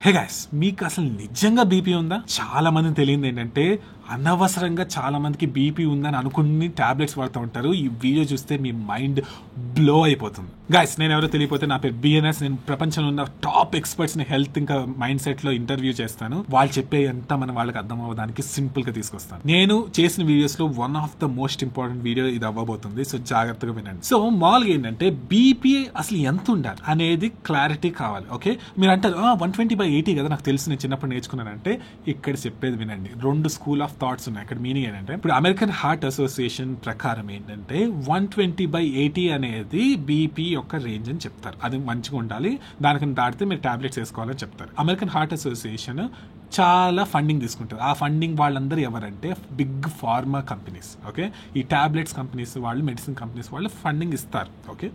Hey guys, మీకు అసలు నిజంగా బీపీ ఉందా? చాలా మంది తెలియదు ఏంటంటే అనవసరంగా చాలా మందికి బీపీ ఉందని అనుకుని టాబ్లెట్స్ వాడుతూ ఉంటారు. ఈ వీడియో చూస్తే మీ మైండ్ బ్లో అయిపోతుంది. గైస్, నేను ఎవరో తెలియకపోతే నా పేరు బిఎన్ఎస్. నేను ప్రపంచంలో ఉన్న టాప్ ఎక్స్పర్ట్స్ ని హెల్త్ ఇంకా మైండ్ సెట్ లో ఇంటర్వ్యూ చేస్తాను. వాళ్ళు చెప్పే ఎంత మన వాళ్ళకి అర్థం అవ్వడానికి సింపుల్ గా తీసుకొస్తాను. నేను చేసిన వీడియోస్ లో one of the most important video ఇది అవ్వబోతుంది. సో జాగ్రత్తగా వినండి. సో మామూలుగా ఏంటంటే బీపీ అసలు ఎంత ఉండాలి అనేది క్లారిటీ కావాలి. ఓకే, మీరు అంటారు 120/80 కదా, నాకు తెలిసి నేను చిన్నప్పుడు నేర్చుకున్నానంటే ఇక్కడ చెప్పేది వినండి. రెండు స్కూల్ ఆఫ్ థాట్స్ ఉన్నాయి. ఇక్కడ మీనింగ్ ఏంటంటే ఇప్పుడు అమెరికన్ హార్ట్ అసోసియేషన్ ప్రకారం ఏంటంటే 120/80 అనేది బీపీ యొక్క రేంజ్ అని చెప్తారు. అది మంచిగా ఉండాలి, దానికన్నా దాటితే మీరు టాబ్లెట్స్ వేసుకోవాలని చెప్తారు. అమెరికన్ హార్ట్ అసోసియేషన్ చాలా ఫండింగ్ తీసుకుంటారు. ఆ ఫండింగ్ వాళ్ళందరూ ఎవరంటే బిగ్ ఫార్మా కంపెనీస్. ఓకే, ఈ టాబ్లెట్స్ కంపెనీస్ వాళ్ళు, మెడిసిన్ కంపెనీస్ వాళ్ళు ఫండింగ్ ఇస్తారు. ఓకే,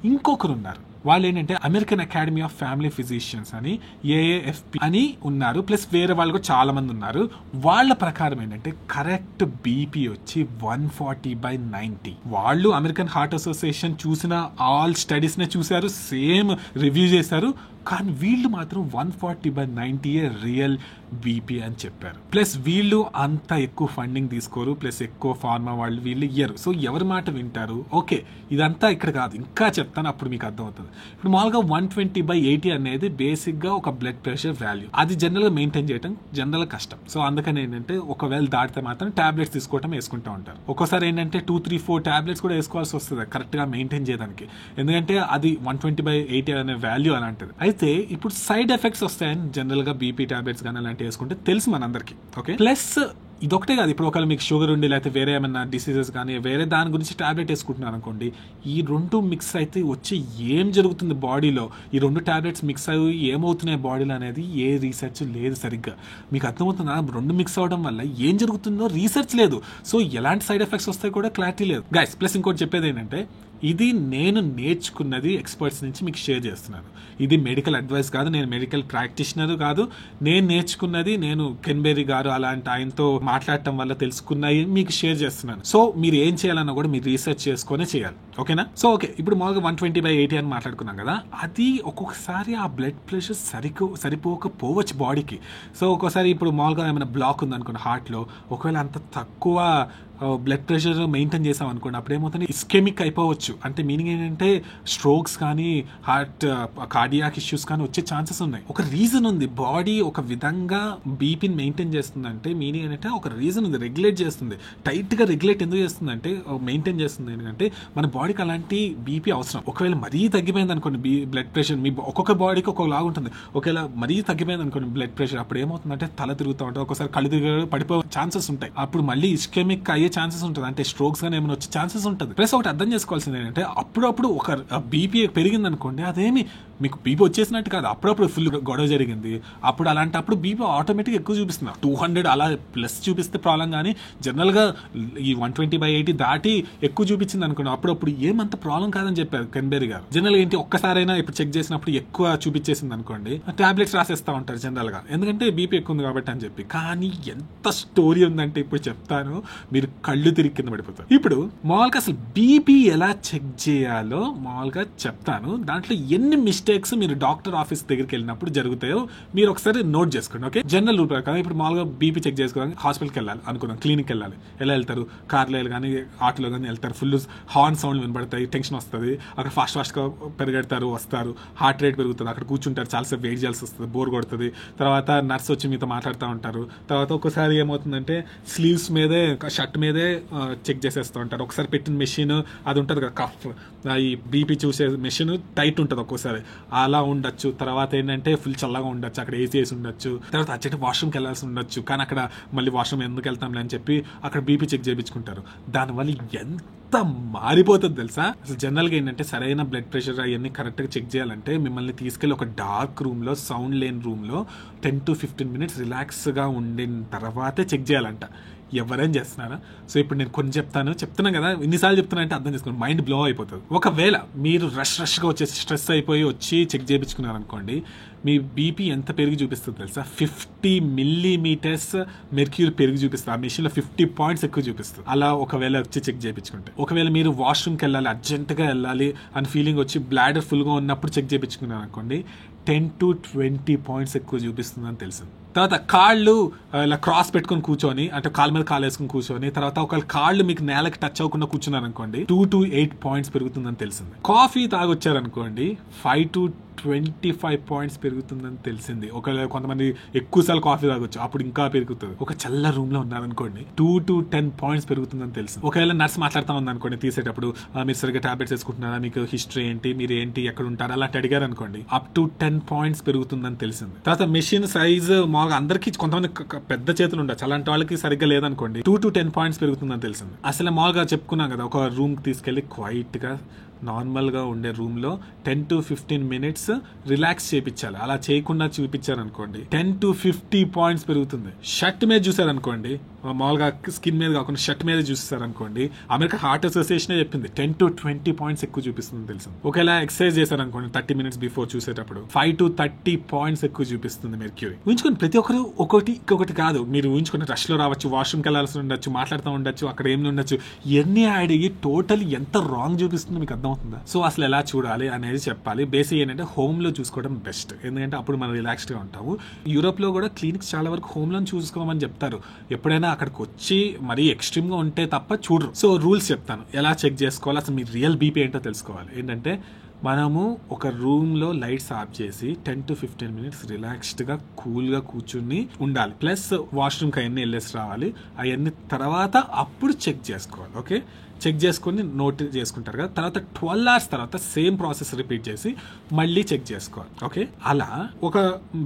ఇంకొకరు ఉన్నారు, వాళ్ళు ఏంటంటే American academy of family physicians అని ఏఏఎఫ్పి అని ఉన్నారు. ప్లస్ వేరే వాళ్ళు కూడా చాలా మంది ఉన్నారు. వాళ్ళ ప్రకారం ఏంటంటే కరెక్ట్ బీపీ వచ్చి 140/90. వాళ్ళు అమెరికన్ హార్ట్ అసోసియేషన్ చూసిన ఆల్ స్టడీస్ నే చూశారు, సేమ్ రివ్యూ చేశారు. కానీ వీళ్ళు మాత్రం 140/90 రియల్ బీపీ అని చెప్పారు. ప్లస్ వీళ్ళు అంత ఎక్కువ ఫండింగ్ తీసుకోరు, ప్లస్ ఎక్కువ ఫార్మా వాళ్ళు వీళ్ళు ఇయ్యరు. సో ఎవరి మాట వింటారు? ఓకే, ఇదంతా ఇక్కడ కాదు, ఇంకా చెప్తాను, అప్పుడు మీకు అర్థమవుతుంది. ఇప్పుడు మామూలుగా 120/80 అనేది బేసిక్ గా ఒక బ్లడ్ ప్రెషర్ వాల్యూ. అది జనరల్ గా మెయింటైన్ చేయడం జనరల్ కష్టం. సో అందుకని ఏంటంటే ఒకవేళ దాటితే మాత్రం టాబ్లెట్స్ వేసుకుంటూ ఉంటారు. ఒక్కోసారి ఏంటంటే 2-3-4 టాబ్లెట్స్ కూడా వేసుకోవాల్సి వస్తుంది కరెక్ట్ గా మెయింటైన్ చేయడానికి. ఎందుకంటే అది 120/80 అనే వాల్యూ అలాంటిది. అయితే ఇప్పుడు సైడ్ ఎఫెక్ట్స్ వస్తాయని జనరల్ గా బీపీ టాబ్లెట్స్ కానీ అలాంటివి వేసుకుంటే తెలుసు మనందరికి. ఓకే, ప్లస్ ఇదొకటే కాదు, ఇప్పుడు ఒకవేళ మీకు షుగర్ ఉండి లేకపోతే వేరే ఏమైనా డిసీజెస్ కానీ వేరే దాని గురించి టాబ్లెట్ వేసుకుంటున్నారు అనుకోండి, ఈ రెండు మిక్స్ అయితే వచ్చి ఏం జరుగుతుంది బాడీలో, ఈ రెండు టాబ్లెట్స్ మిక్స్ అయ్యి ఏమవుతున్నాయి బాడీలో అనేది ఏ రీసెర్చ్ లేదు సరిగ్గా. మీకు అర్థమవుతుందా? రెండు మిక్స్ అవడం వల్ల ఏం జరుగుతుందో రీసెర్చ్ లేదు. సో ఎలాంటి సైడ్ ఎఫెక్ట్స్ వస్తాయి కూడా క్లారిటీ లేదు. గైస్, ప్లస్ ఇంకోటి చెప్పేది ఏంటంటే ఇది నేను నేర్చుకున్నది ఎక్స్పర్ట్స్ నుంచి మీకు షేర్ చేస్తున్నాను. ఇది మెడికల్ అడ్వైస్ కాదు, నేను మెడికల్ ప్రాక్టీషనర్ కాదు. నేను నేర్చుకున్నది నేను కెన్బెర్రీ గారు అలాంటి ఆయనతో మాట్లాడటం వల్ల తెలుసుకున్నాయి మీకు షేర్ చేస్తున్నాను. సో మీరు ఏం చేయాలన్నా కూడా మీరు రీసెర్చ్ చేసుకునే చేయాలి. ఓకేనా? సో ఓకే, ఇప్పుడు మామూలుగా 120/80 అని మాట్లాడుకున్నాం కదా, అది ఒక్కొక్కసారి ఆ బ్లడ్ ప్రెషర్ సరిపోకపోవచ్చు బాడీకి. సో ఒక్కోసారి ఇప్పుడు మామూలుగా ఏమైనా బ్లాక్ ఉందనుకోండి హార్ట్లో, ఒకవేళ అంత తక్కువ బ్లడ్ ప్రెషర్ మెయింటైన్ చేసాం అనుకోండి, అప్పుడు ఏమవుతుంది, ఇస్కెమిక్ అయిపోవచ్చు. అంటే మీనింగ్ ఏంటంటే స్ట్రోక్స్ కానీ హార్ట్ కార్డియాక్ ఇష్యూస్ కానీ వచ్చే ఛాన్సెస్ ఉన్నాయి. ఒక రీజన్ ఉంది, బాడీ ఒక విధంగా బీపీని మెయింటైన్ చేస్తుందంటే మీనింగ్ ఏంటంటే ఒక రీజన్ ఉంది, రెగ్యులేట్ చేస్తుంది. టైట్ గా రెగ్యులేట్ ఎందుకు చేస్తుంది అంటే మెయింటైన్ చేస్తుంది ఎందుకంటే మన బాడీకి అలాంటి బీపీ అవసరం. ఒకవేళ మరీ తగ్గిపోయింది అనుకోండి బ్లడ్ ప్రెషర్, మీ ఒక్కొక్క బాడీకి ఒక్కొక్కలాగా ఉంటుంది. ఒకవేళ మరీ తగ్గిపోయింది అనుకోండి బ్లడ్ ప్రెషర్, అప్పుడు ఏమవుతుందంటే తల తిరుగుతూ ఉంటుంది, ఒకసారి కళ్ళు తిరిగి పడిపోయే ఛాన్సెస్ ఉంటాయి. అప్పుడు మళ్ళీ ఇస్కెమిక్ అయ్యే ఛాన్సెస్ ఉంటుంది, అంటే స్ట్రోక్స్ గానీ ఏమైనా వచ్చే ఛాన్సెస్ ఉంటుంది. ప్లస్ ఒకటి అర్థం చేసుకోవాల్సింది ఏంటంటే అప్పుడప్పుడు ఒక బీపీ పెరిగింది అనుకోండి, అదేమి మీకు బీపీ వచ్చేసినట్టు కాదు. అప్పుడప్పుడు ఫుల్ గొడవ జరిగింది, అప్పుడు అలాంటప్పుడు బీపీ ఆటోమేటిక్ ఎక్కువ చూపిస్తుంది. 200 అలా ప్లస్ చూపిస్తే ప్రాబ్లం, కానీ జనరల్ గా ఈ 120/80 దాటి ఎక్కువ చూపించింది అనుకోండి, అప్పుడప్పుడు ఏమంత ప్రాబ్లం కాదని చెప్పారు కెన్బెర్రీ గారు. జనరల్ ఏంటి, ఒక్కసారైనా ఇప్పుడు చెక్ చేసినప్పుడు ఎక్కువ చూపించేసింది అనుకోండి, టాబ్లెట్స్ రాసేస్తా ఉంటారు జనరల్ గా, ఎందుకంటే బీపీ ఎక్కువ ఉంది కాబట్టి అని చెప్పి. కానీ ఎంత స్టోరీ ఉందంటే ఇప్పుడు చెప్తాను, మీరు కళ్ళు తిరిగి కింద పడిపోతారు. ఇప్పుడు మామూలుగా అసలు బీపీ ఎలా చెక్ చేయాలో మామూలుగా చెప్తాను. దాంట్లో ఎన్ని మిస్టేక్స్ మీరు డాక్టర్ ఆఫీస్ దగ్గరికి వెళ్ళినప్పుడు జరుగుతాయో మీరు ఒకసారి నోట్ చేసుకోండి. ఓకే, జనరల్ రూల్ ప్రకారం ఇప్పుడు మామూలుగా బీపీ చెక్ చేసుకోవడానికి హాస్పిటల్కి వెళ్ళాలి అనుకున్నాం, క్లినిక్ వెళ్ళాలి. ఎలా వెళ్తారు? కార్లో కానీ ఆటోలో కానీ వెళ్తారు. ఫుల్ హార్న్ సౌండ్ వినబడతాయి, టెన్షన్ వస్తుంది, అక్కడ ఫాస్ట్ గా పరిగెడతారు, వస్తారు, హార్ట్ రేట్ పెరుగుతుంది, అక్కడ కూర్చుంటారు, చాలాసేపు వెయిట్ చేయాల్సి వస్తుంది, బోర్ కొడుతుంది. తర్వాత నర్స్ వచ్చి మీతో మాట్లాడుతూ ఉంటారు. తర్వాత ఒక్కసారి ఏమవుతుందంటే స్లీవ్స్ మీదే షర్ట్ మీదే చెక్ చేసేస్తూ ఉంటారు. ఒకసారి పెట్టిన మెషిన్ అది ఉంటుంది కదా, కఫ్ ఈ బీపీ చూసే మెషిన్ టైట్ ఉంటుంది ఒక్కోసారి, అలా ఉండొచ్చు. తర్వాత ఏంటంటే ఫుల్ చల్లగా ఉండొచ్చు, అక్కడ ఏసీ వేసి ఉండొచ్చు. తర్వాత అచ్చటి వాష్రూమ్కి వెళ్ళాల్సి ఉండొచ్చు, కానీ అక్కడ మళ్ళీ వాష్రూమ్ ఎందుకు వెళ్తాంలే అని చెప్పి అక్కడ బీపీ చెక్ చేయించుకుంటారు. దానివల్ల ఎంత మారిపోతుంది తెలుసా? అసలు జనరల్ గా ఏంటంటే సరైన బ్లడ్ ప్రెషర్ అవన్నీ కరెక్ట్ గా చెక్ చేయాలంటే మిమ్మల్ని తీసుకెళ్లి ఒక డార్క్ రూమ్ లో, సౌండ్ లేని రూమ్ లో 10-15 minutes రిలాక్స్ గా ఉండిన తర్వాతే చెక్ చేయాలంట. ఎవరైనా చేస్తున్నారా? సో ఇప్పుడు నేను కొన్ని చెప్తున్నాను కదా, ఇన్నిసార్లు చెప్తున్నా అంటే అర్థం చేసుకోండి, మైండ్ బ్లో అయిపోతుంది. ఒకవేళ మీరు రష్గా వచ్చేసి స్ట్రెస్ అయిపోయి వచ్చి చెక్ చేయించుకున్నారు అనుకోండి, మీ బీపీ ఎంత పెరిగి చూపిస్తుంది తెలుసా? 50 millimeters మెర్క్యూరీ పెరిగి చూపిస్తుంది. ఆ మెషిన్ లో 50 points ఎక్కువ చూపిస్తుంది. అలా ఒకవేళ వచ్చి చెక్ చేయించుకుంటే. ఒకవేళ మీరు వాష్రూమ్కి వెళ్ళాలి, అర్జెంట్ గా వెళ్ళాలి అని ఫీలింగ్ వచ్చి బ్లాడర్ ఫుల్ గా ఉన్నప్పుడు చెక్ చేయించుకున్నారు అనుకోండి, 10 to 20 పాయింట్స్ ఎక్కువ చూపిస్తుందని తెలిసింది. తర్వాత కాళ్ళు ఇలా క్రాస్ పెట్టుకుని కూర్చొని, అంటే కాళ్ళ మీద కాళ్ళు వేసుకుని కూర్చొని, తర్వాత ఒకవేళ కాళ్ళు మీకు నేలకి టచ్ అవ్వకుండా కూర్చున్నారు అనుకోండి 2 to 8 పాయింట్స్ పెరుగుతుందని తెలిసింది. కాఫీ తాగొచ్చారనుకోండి 5 to 25 పాయింట్స్ పెరుగుతుందని తెలిసింది. ఒకవేళ కొంతమంది ఎక్కువసార్లు కాఫీ తాగొచ్చు, అప్పుడు ఇంకా పెరుగుతుంది. ఒక చల్ల రూమ్ లో ఉన్నారనుకోండి 2 to 10 పాయింట్స్ పెరుగుతుందని తెలిసింది. ఒకవేళ నర్స్ మాట్లాడుతూ ఉంది అనుకోండి తీసేటప్పుడు, మీరు సరిగ్గా టాబ్లెట్స్ వేసుకుంటున్నారా, మీకు హిస్టరీ ఏంటి, మీరు ఏంటి, ఎక్కడ ఉంటారు, అలాంటి అడిగారు అనుకోండి అప్ టు 10 పాయింట్స్ పెరుగుతుందని తెలిసింది. తర్వాత మెషిన్ సైజ్ మామూలుగా అందరికి, కొంతమంది పెద్ద చేతులు ఉండొచ్చు, అలాంటి వాళ్ళకి సరిగ్గా లేదనుకోండి 2 to 10 పాయింట్స్ పెరుగుతుందని తెలిసింది. అసలు మామూలుగా చెప్పుకున్నాం కదా, ఒక రూమ్ కి తీసుకెళ్లి క్వైట్ గా నార్మల్ గా ఉండే రూమ్ లో 10 to 15 మినిట్స్ రిలాక్స్ చేయించాలి. అలా చేయకుండా చూపించారనుకోండి 10 to 50 పాయింట్స్ పెరుగుతుంది. షర్ట్ మీద చూసారనుకోండి, మామూలుగా స్కిన్ మీద కాకుండా షర్ట్ మీద చూసారనుకోండి, అమెరికా హార్ట్ అసోసియేషన్ చెప్పింది 10 to 20 పాయింట్స్ ఎక్కువ చూపిస్తుంది తెలిసింది. ఒకవేళ ఎక్సర్సైజ్ చేశారనుకోండి 30 మినిట్స్ బిఫోర్ చూసేటప్పుడు 5 to 30 పాయింట్స్ ఎక్కువ చూపిస్తుంది మెర్క్యూరీ. ఊహించుకోండి, ప్రతి ఒక్కరు ఇంకొకటి కాదు, మీరు ఊహించుకుని రష్ లో రావచ్చు, వాష్రూమ్కి వెళ్ళాల్సి ఉండొచ్చు, మాట్లాడుతూ ఉండొచ్చు, అక్కడ ఏమి ఉండొచ్చు, ఇవన్నీ యాడ్ అయ్యి టోటల్ ఎంత రాంగ్ చూపిస్తుందో మీకు అర్థం అవుతుందా? సో అసలు ఎలా చూడాలి అనేది చెప్పాలి. బేసిక్ ఏంటంటే హోమ్ లో చూసుకోవడం బెస్ట్, ఎందుకంటే అప్పుడు మనం రిలాక్స్డ్ గా ఉంటాము. యూరోప్ లో కూడా క్లినిక్స్ చాలా వరకు హోమ్ లో చూసుకోమని చెప్తారు. ఎప్పుడైనా అక్కడికి వచ్చి మరీ ఎక్స్ట్రీమ్ గా ఉంటే తప్ప చూడరు. సో రూల్స్ చెప్తాను, ఎలా చెక్ చేసుకోవాలి, అసలు మీ రియల్ బీపీ ఏంటో తెలుసుకోవాలి. ఏంటంటే మనము ఒక రూమ్ లో లైట్స్ ఆఫ్ చేసి 10 to 15 మినిట్స్ రిలాక్స్డ్ గా కూల్ గా కూర్చుని ఉండాలి. ప్లస్ వాష్రూమ్ కి అవన్నీ వెళ్ళేసి రావాలి. అవన్నీ తర్వాత అప్పుడు చెక్ చేసుకోవాలి. ఓకే, చెక్ చేసుకుని నోట్ చేసుకుంటారు కదా, తర్వాత 12 hours తర్వాత సేమ్ ప్రాసెస్ రిపీట్ చేసి మళ్ళీ చెక్ చేసుకోవాలి. ఓకే, అలా ఒక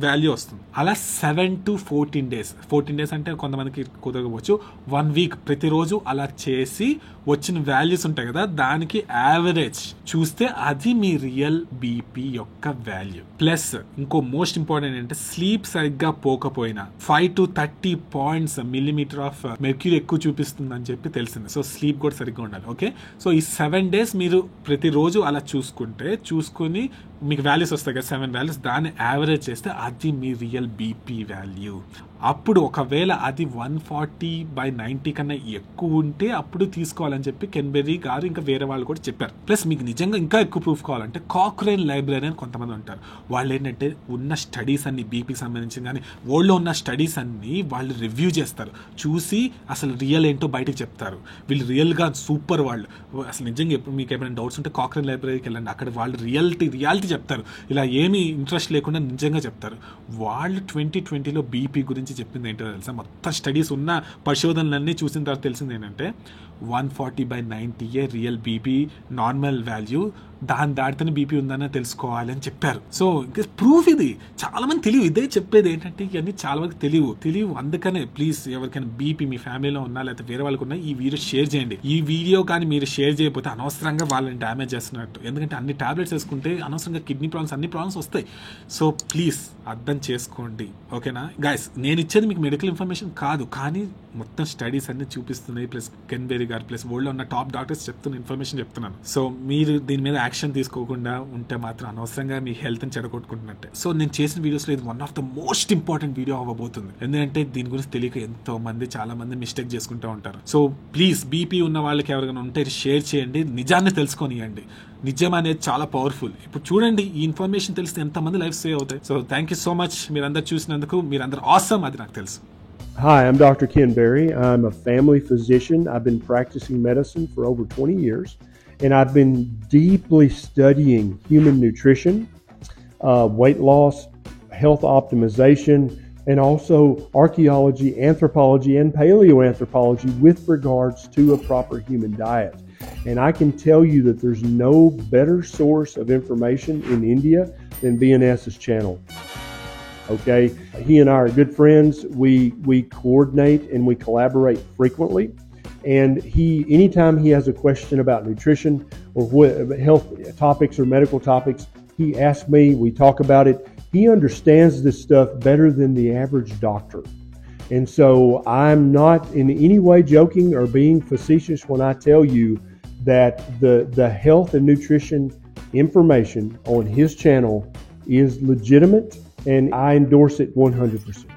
వాల్యూ వస్తుంది. అలా 7 to 14 days, 14 days అంటే కొంతమందికి కుదరకపోవచ్చు, 1 week ప్రతిరోజు అలా చేసి వచ్చిన వాల్యూస్ ఉంటాయి కదా, దానికి యావరేజ్ చూస్తే అది మీ రియల్ బీపీ యొక్క వాల్యూ. ప్లస్ ఇంకో మోస్ట్ ఇంపార్టెంట్ ఏంటంటే స్లీప్ సరిగ్గా పోకపోయినా 5 to 30 points millimetre of mercury ఎక్కువ చూపిస్తుంది అని చెప్పి తెలిసింది. సో స్లీప్ కూడా సరిగ్గా ఉండాలి. ఓకే, సో ఈ 7 days మీరు ప్రతిరోజు అలా చూసుకుని మీకు వాల్యూస్ వస్తాయి కదా, 7 వాల్యూస్, దాన్ని యావరేజ్ చేస్తే అది మీ రియల్ బీపీ వాల్యూ. అప్పుడు ఒకవేళ అది 140/90 కన్నా ఎక్కువ ఉంటే అప్పుడు తీసుకోవాలని చెప్పి కెన్బెర్రీ గారు ఇంకా వేరే వాళ్ళు కూడా చెప్పారు. ప్లస్ మీకు నిజంగా ఇంకా ఎక్కువ ప్రూఫ్ కావాలంటే కాక్రేన్ లైబ్రరీ అని కొంతమంది ఉంటారు. వాళ్ళు ఏంటంటే ఉన్న స్టడీస్ అన్ని బీపీకి సంబంధించి కానీ వరల్డ్లో ఉన్న స్టడీస్ అన్ని వాళ్ళు రివ్యూ చేస్తారు, చూసి అసలు రియల్ ఏంటో బయటకు చెప్తారు. వీళ్ళు రియల్గా సూపర్ వాళ్ళు. అసలు నిజంగా ఎప్పుడు మీకు ఏమైనా డౌట్స్ ఉంటే కాక్రేన్ లైబ్రరీకి వెళ్ళండి, అక్కడ వాళ్ళు రియాలిటీ చెప్తారు. ఇలా ఏమీ ఇంట్రెస్ట్ లేకుండా నిజంగా చెప్తారు. వాళ్ళు 2020లో బీపీ గురించి చెప్పింది ఏంటో తెలుసా, మొత్తం స్టడీస్ ఉన్న పరిశోధనలన్నీ చూసిన తర్వాత తెలిసింది ఏంటంటే 140/90 రియల్ బీపీ నార్మల్ వాల్యూ, దాని దాటితేనే బీపీ ఉందని తెలుసుకోవాలి అని చెప్పారు. సో ఇంకా ప్రూఫ్ ఇది. చాలా మంది తెలియదు, ఇదే చెప్పేది ఏంటంటే ఇవన్నీ చాలా వరకు తెలియవు. అందుకనే ప్లీజ్ ఎవరికైనా బీపీ మీ ఫ్యామిలీలో ఉన్నా లేకపోతే వేరే వాళ్ళకు ఉన్నా ఈ వీడియో షేర్ చేయండి. ఈ వీడియో కానీ మీరు షేర్ చేయకపోతే అనవసరంగా వాళ్ళని డ్యామేజ్ చేస్తున్నట్టు, ఎందుకంటే అన్ని టాబ్లెట్స్ వేసుకుంటే అనవసరంగా కిడ్నీ ప్రాబ్లమ్స్, అన్ని ప్రాబ్లమ్స్ వస్తాయి. సో ప్లీజ్ అర్థం చేసుకోండి. ఓకేనా గైస్, నేను ఇచ్చేది మీకు మెడికల్ ఇన్ఫర్మేషన్ కాదు, కానీ మొత్తం స్టడీస్ అన్ని చూపిస్తున్నాయి. ప్లస్ కెన్బెర్రీ గారు ప్లస్ వరల్డ్లో ఉన్న టాప్ డాక్టర్స్ చెప్తున్న ఇన్ఫర్మేషన్ చెప్తున్నాను. సో మీరు దీని మీద యాక్షన్ తీసుకోకుండా ఉంటే మాత్రం అనవసరంగా మీ హెల్త్ ని చెడగొట్టుకుంటున్నట్టే. సో నేను చేసిన వీడియోస్లో ఇది one of the most important video అవ్వబోతుంది, ఎందుకంటే దీని గురించి తెలియక ఎంతో మంది చాలా మంది మిస్టేక్ చేసుకుంటూ ఉంటారు. సో ప్లీజ్ బీపీ ఉన్న వాళ్ళకి ఎవరికైనా ఉంటే షేర్ చేయండి, నిజాన్ని తెలుసుకొనియండి. నిజం అనేది చాలా పవర్ఫుల్. ఇప్పుడు చూడండి, ఈ ఇన్ఫర్మేషన్ తెలిస్తే ఎంతమంది లైఫ్ సేవ్ అవుతాయి. So thank you so much మీరందరూ చూసినందుకు. మీరందరూ ఆసమ్, అది నాకు తెలుసు. Hi, I'm Dr. Ken Berry. I'm a family physician. I've been practicing medicine for over 20 years, and I've been deeply studying human nutrition, weight loss, health optimization, and also archaeology, anthropology, and paleoanthropology with regards to a proper human diet. And I can tell you that there's no better source of information in India than BNS's channel. Okay, he and I are good friends. We coordinate and we collaborate frequently. And anytime he has a question about nutrition or health topics or medical topics, he asks me, we talk about it. He understands this stuff better than the average doctor. And so I'm not in any way joking or being facetious when I tell you that the health and nutrition information on his channel is legitimate, and I endorse it 100%.